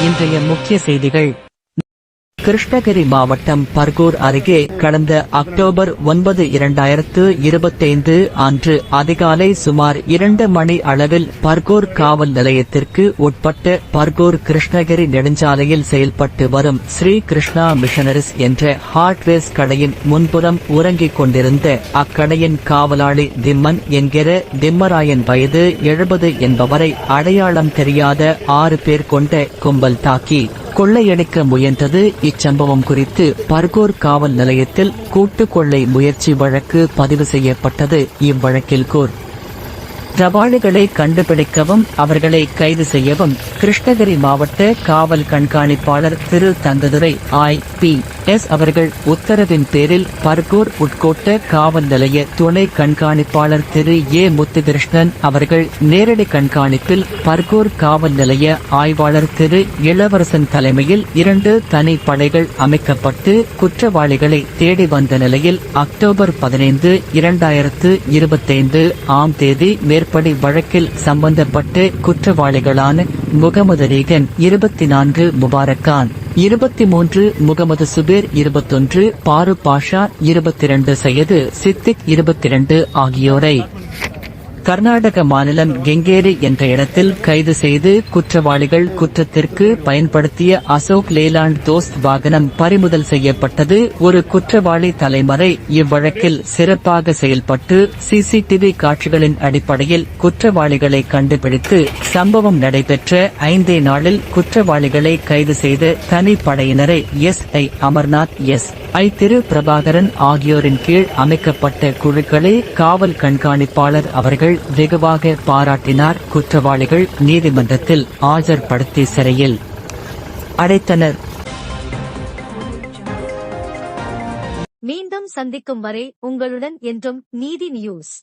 இன்றைய முக்கிய செய்திகள். கிருஷ்ணகிரி மாவட்டம் பர்கூர் அருகே கடந்த அக்டோபர் 9, 2025 அன்று அதிகாலை சுமார் 2 மணி அளவில் பர்கூர் காவல் நிலையத்திற்கு உட்பட்ட பர்கூர் கிருஷ்ணகிரி நெடுஞ்சாலையில் செயல்பட்டு வரும் ஸ்ரீ கிருஷ்ணா மிஷனரிஸ் என்ற ஹார்ட்வேர்ஸ் கடையின் முன்புறம் உறங்கிக் கொண்டிருந்த அக்கடையின் காவலாளி திம்மன் என்கிற திம்மராயன் வயது 70 என்பவரை அடையாளம் தெரியாத 6 பேர் கொண்ட கும்பல் தாக்கி கொள்ளையடிக்க முயன்றது. இச்சம்பவம் குறித்து பர்கூர் காவல் நிலையத்தில் கூட்டு கொள்ளை முயற்சி வழக்கு பதிவு செய்யப்பட்டது. இவ்வழக்கில் குற்றவாளிகளை கண்டுபிடிக்கவும் அவர்களை கைது செய்யவும் கிருஷ்ணகிரி மாவட்ட காவல் கண்காணிப்பாளர் திரு தங்கதுரை IPS அவர்கள் உத்தரவின் பேரில் பர்கூர் உட்கோட்ட காவல் நிலைய துணை கண்காணிப்பாளர் திரு A முத்துகிருஷ்ணன் அவர்கள் நேரடி கண்காணிப்பில் பர்கூர் காவல் நிலைய ஆய்வாளர் திரு இளவரசன் தலைமையில் 2 தனி படைகள் அமைக்கப்பட்டு குற்றவாளிகளை தேடி வந்த நிலையில் அக்டோபர் 15, 2025 ஆம் தேதி மேற்படி வழக்கில் சம்பந்தப்பட்டு குற்றவாளிகளான முகமது ரீகன் 24, முபாரக் கான் 23, முகமது சுபேர் 21, பாரு பாஷா 22, சையது சித்திக் 22 ஆகியோரை கர்நாடக மாநிலம் கெங்கேரி என்ற இடத்தில் கைது செய்து குற்றவாளிகள் குற்றத்திற்கு பயன்படுத்திய அசோக் லேலாண்ட் தோஸ்த் வாகனம் பறிமுதல் செய்யப்பட்டது. ஒரு குற்றவாளி தலைமறை இவ்வழக்கில் சிறப்பாக செயல்பட்டு CCTV காட்சிகளின் அடிப்படையில் குற்றவாளிகளை கண்டுபிடித்து சம்பவம் நடைபெற்ற 5 நாளில் குற்றவாளிகளை கைது செய்த தனிப்படையினரை SI அமர்நாத், SI திரு பிரபாகரன் ஆகியோரின் கீழ் அமைக்கப்பட்ட குழுக்களை காவல் கண்காணிப்பாளர் அவர்கள் வெகுவாக பாராட்டினார். குற்றவாளிகள் நீதிமன்றத்தில் ஆஜர்படுத்தி சிறையில் அடைத்தனர். மீண்டும் சந்திக்கும் வரை உங்களுடன் என்றும் நீதி நியூஸ்.